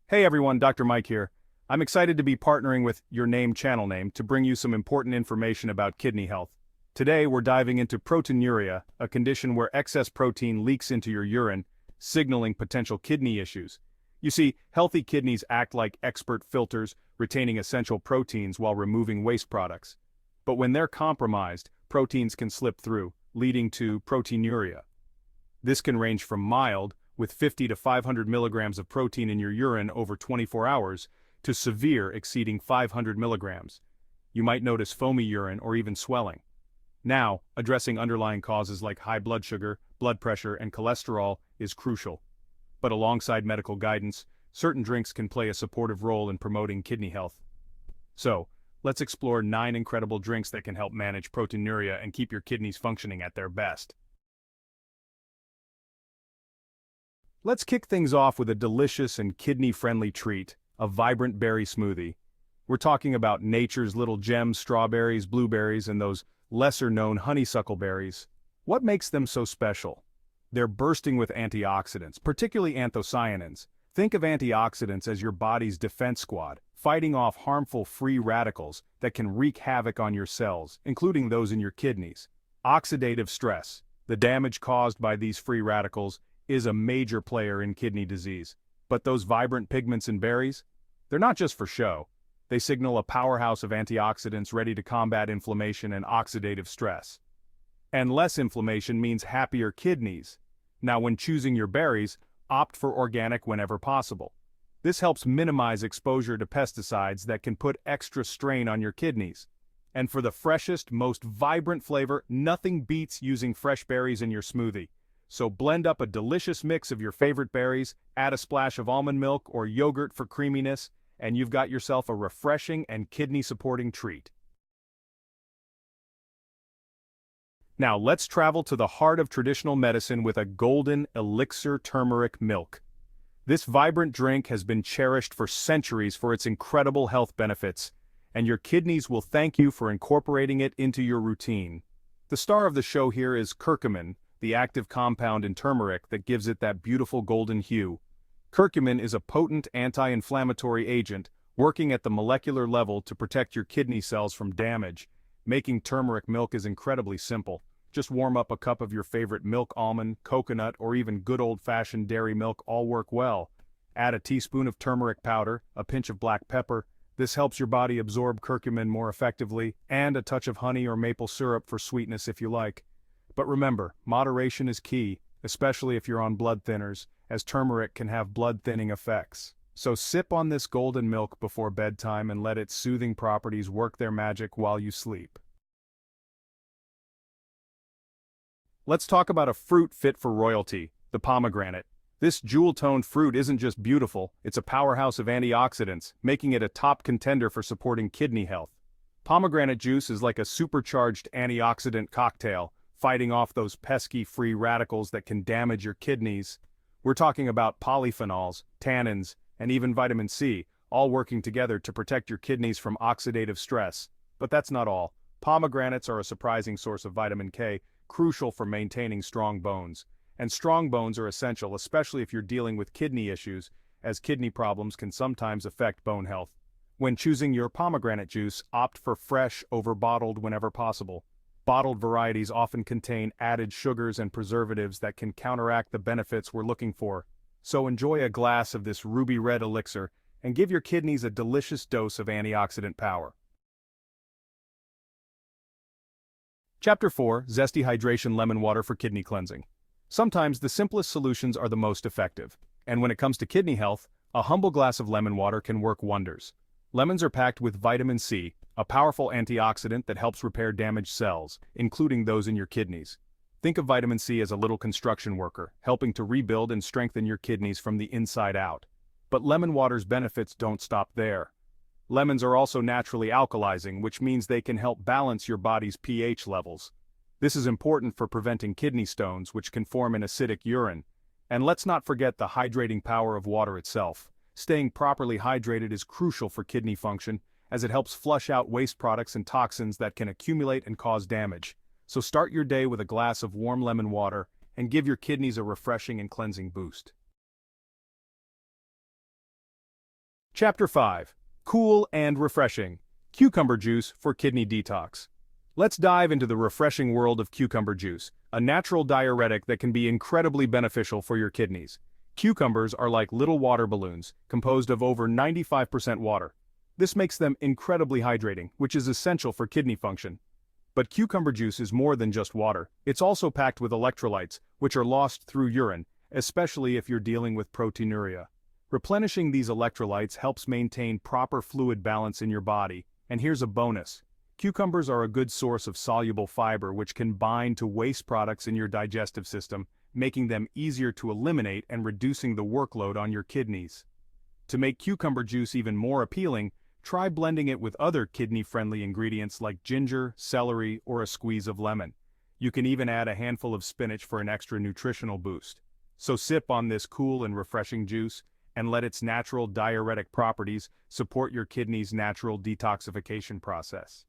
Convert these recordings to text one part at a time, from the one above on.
Hey everyone, Dr. Mike here. I'm excited to be partnering with Your Name channel name to bring you some important information about kidney health. Today we're diving into proteinuria, a condition where excess protein leaks into your urine, signaling potential kidney issues. You see, healthy kidneys act like expert filters, retaining essential proteins while removing waste products. But when they're compromised, proteins can slip through, leading to proteinuria. This can range from mild, with 50 to 500 milligrams of protein in your urine over 24 hours, to severe exceeding 500 milligrams. You might notice foamy urine or even swelling. Now, addressing underlying causes like high blood sugar, blood pressure, and cholesterol is crucial. But alongside medical guidance, certain drinks can play a supportive role in promoting kidney health. So, let's explore 9 incredible drinks that can help manage proteinuria and keep your kidneys functioning at their best. Let's kick things off with a delicious and kidney-friendly treat, a vibrant berry smoothie. We're talking about nature's little gems, strawberries, blueberries, and those lesser-known honeysuckle berries. What makes them so special? They're bursting with antioxidants, particularly anthocyanins. Think of antioxidants as your body's defense squad, fighting off harmful free radicals that can wreak havoc on your cells, including those in your kidneys. Oxidative stress, the damage caused by these free radicals, is a major player in kidney disease. But those vibrant pigments in berries? They're not just for show. They signal a powerhouse of antioxidants ready to combat inflammation and oxidative stress. And less inflammation means happier kidneys. Now, when choosing your berries, opt for organic whenever possible. This helps minimize exposure to pesticides that can put extra strain on your kidneys. And for the freshest, most vibrant flavor, nothing beats using fresh berries in your smoothie. So blend up a delicious mix of your favorite berries, add a splash of almond milk or yogurt for creaminess, and you've got yourself a refreshing and kidney-supporting treat. Now let's travel to the heart of traditional medicine with a golden elixir turmeric milk. This vibrant drink has been cherished for centuries for its incredible health benefits, and your kidneys will thank you for incorporating it into your routine. The star of the show here is curcumin, the active compound in turmeric that gives it that beautiful golden hue. Curcumin is a potent anti-inflammatory agent, working at the molecular level to protect your kidney cells from damage. Making turmeric milk is incredibly simple. Just warm up a cup of your favorite milk, almond, coconut, or even good old-fashioned dairy milk all work well. Add a teaspoon of turmeric powder, a pinch of black pepper. This helps your body absorb curcumin more effectively, and a touch of honey or maple syrup for sweetness if you like. But remember, moderation is key, especially if you're on blood thinners, as turmeric can have blood-thinning effects. So sip on this golden milk before bedtime and let its soothing properties work their magic while you sleep. Let's talk about a fruit fit for royalty, the pomegranate. This jewel-toned fruit isn't just beautiful, it's a powerhouse of antioxidants, making it a top contender for supporting kidney health. Pomegranate juice is like a supercharged antioxidant cocktail, fighting off those pesky free radicals that can damage your kidneys. We're talking about polyphenols, tannins, and even vitamin C, all working together to protect your kidneys from oxidative stress. But that's not all. Pomegranates are a surprising source of vitamin K, crucial for maintaining strong bones. And strong bones are essential, especially if you're dealing with kidney issues, as kidney problems can sometimes affect bone health. When choosing your pomegranate juice, opt for fresh over bottled whenever possible. Bottled varieties often contain added sugars and preservatives that can counteract the benefits we're looking for. So enjoy a glass of this ruby red elixir and give your kidneys a delicious dose of antioxidant power. Chapter 4: Zesty Hydration Lemon Water for Kidney Cleansing. Sometimes the simplest solutions are the most effective, and when it comes to kidney health, a humble glass of lemon water can work wonders. Lemons are packed with vitamin C, a powerful antioxidant that helps repair damaged cells, including those in your kidneys. Think of vitamin C as a little construction worker, helping to rebuild and strengthen your kidneys from the inside out. But lemon water's benefits don't stop there. Lemons are also naturally alkalizing, which means they can help balance your body's pH levels. This is important for preventing kidney stones, which can form in acidic urine. And let's not forget the hydrating power of water itself. Staying properly hydrated is crucial for kidney function, as it helps flush out waste products and toxins that can accumulate and cause damage. So start your day with a glass of warm lemon water and give your kidneys a refreshing and cleansing boost. Chapter 5. Cool and Refreshing. Cucumber Juice for Kidney Detox. Let's dive into the refreshing world of cucumber juice, a natural diuretic that can be incredibly beneficial for your kidneys. Cucumbers are like little water balloons, composed of over 95% water. This makes them incredibly hydrating, which is essential for kidney function. But cucumber juice is more than just water. It's also packed with electrolytes, which are lost through urine, especially if you're dealing with proteinuria. Replenishing these electrolytes helps maintain proper fluid balance in your body, and here's a bonus. Cucumbers are a good source of soluble fiber which can bind to waste products in your digestive system, making them easier to eliminate and reducing the workload on your kidneys. To make cucumber juice even more appealing, try blending it with other kidney-friendly ingredients like ginger, celery, or a squeeze of lemon. You can even add a handful of spinach for an extra nutritional boost. So sip on this cool and refreshing juice, and let its natural diuretic properties support your kidney's natural detoxification process.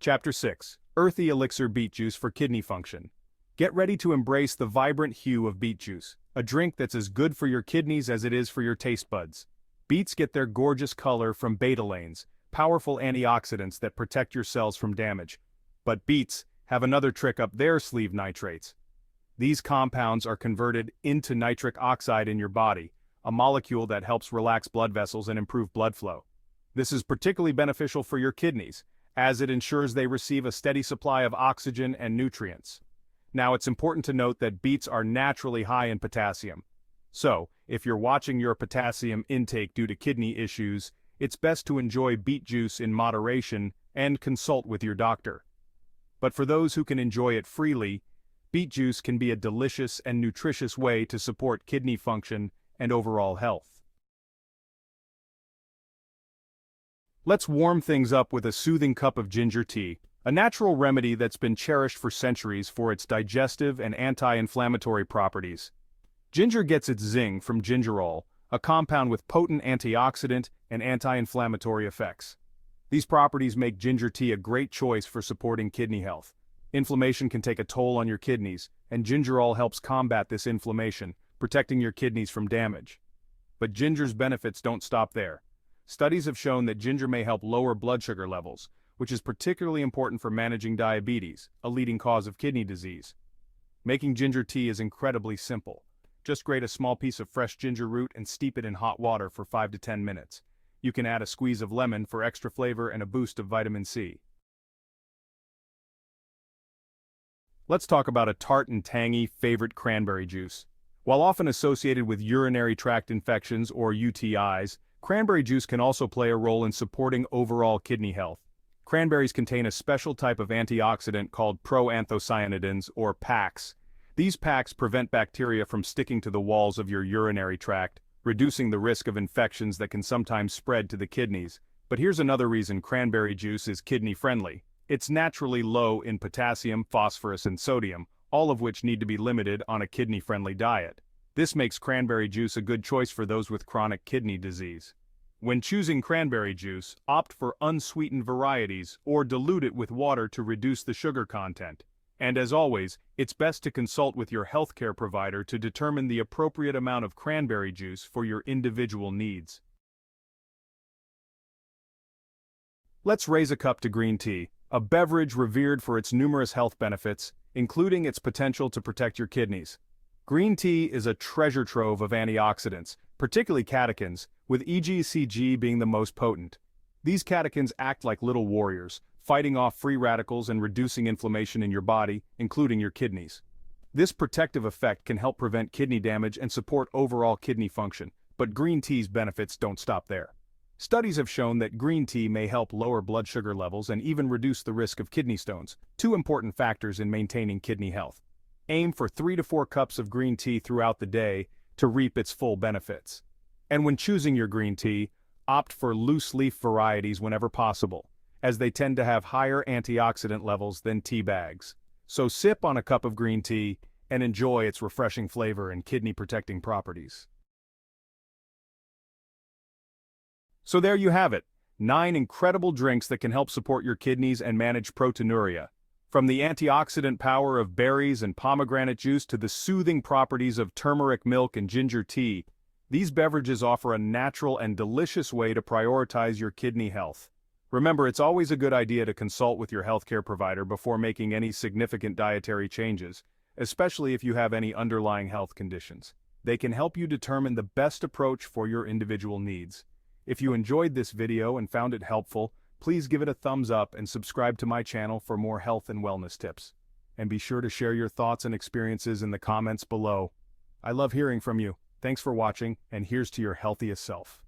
Chapter 6. Earthy Elixir Beet Juice for Kidney Function. Get ready to embrace the vibrant hue of beet juice, a drink that's as good for your kidneys as it is for your taste buds. Beets get their gorgeous color from betalains, powerful antioxidants that protect your cells from damage. But beets have another trick up their sleeve: nitrates. These compounds are converted into nitric oxide in your body, a molecule that helps relax blood vessels and improve blood flow. This is particularly beneficial for your kidneys, as it ensures they receive a steady supply of oxygen and nutrients. Now, it's important to note that beets are naturally high in potassium. So, if you're watching your potassium intake due to kidney issues, it's best to enjoy beet juice in moderation and consult with your doctor. But for those who can enjoy it freely, beet juice can be a delicious and nutritious way to support kidney function and overall health. Let's warm things up with a soothing cup of ginger tea, a natural remedy that's been cherished for centuries for its digestive and anti-inflammatory properties. Ginger gets its zing from gingerol, a compound with potent antioxidant and anti-inflammatory effects. These properties make ginger tea a great choice for supporting kidney health. Inflammation can take a toll on your kidneys, and gingerol helps combat this inflammation, protecting your kidneys from damage. But ginger's benefits don't stop there. Studies have shown that ginger may help lower blood sugar levels, which is particularly important for managing diabetes, a leading cause of kidney disease. Making ginger tea is incredibly simple. Just grate a small piece of fresh ginger root and steep it in hot water for 5 to 10 minutes. You can add a squeeze of lemon for extra flavor and a boost of vitamin C. Let's talk about a tart and tangy favorite: cranberry juice. While often associated with urinary tract infections or UTIs, cranberry juice can also play a role in supporting overall kidney health. Cranberries contain a special type of antioxidant called proanthocyanidins, or PACs. These PACs prevent bacteria from sticking to the walls of your urinary tract, reducing the risk of infections that can sometimes spread to the kidneys. But here's another reason cranberry juice is kidney-friendly. It's naturally low in potassium, phosphorus, and sodium, all of which need to be limited on a kidney-friendly diet. This makes cranberry juice a good choice for those with chronic kidney disease. When choosing cranberry juice, opt for unsweetened varieties or dilute it with water to reduce the sugar content. And as always, it's best to consult with your healthcare provider to determine the appropriate amount of cranberry juice for your individual needs. Let's raise a cup to green tea, a beverage revered for its numerous health benefits, including its potential to protect your kidneys. Green tea is a treasure trove of antioxidants, particularly catechins, with EGCG being the most potent. These catechins act like little warriors, fighting off free radicals and reducing inflammation in your body, including your kidneys. This protective effect can help prevent kidney damage and support overall kidney function, but green tea's benefits don't stop there. Studies have shown that green tea may help lower blood sugar levels and even reduce the risk of kidney stones, two important factors in maintaining kidney health. Aim for 3 to 4 cups of green tea throughout the day to reap its full benefits. And when choosing your green tea, opt for loose-leaf varieties whenever possible, as they tend to have higher antioxidant levels than tea bags. So sip on a cup of green tea and enjoy its refreshing flavor and kidney-protecting properties. So there you have it, 9 incredible drinks that can help support your kidneys and manage proteinuria. From the antioxidant power of berries and pomegranate juice to the soothing properties of turmeric milk and ginger tea, These beverages offer a natural and delicious way to prioritize your kidney health. Remember, it's always a good idea to consult with your healthcare provider before making any significant dietary changes, especially if you have any underlying health conditions. They can help you determine the best approach for your individual needs. If you enjoyed this video and found it helpful, please give it a thumbs up and subscribe to my channel for more health and wellness tips. And be sure to share your thoughts and experiences in the comments below. I love hearing from you. Thanks for watching, and here's to your healthiest self.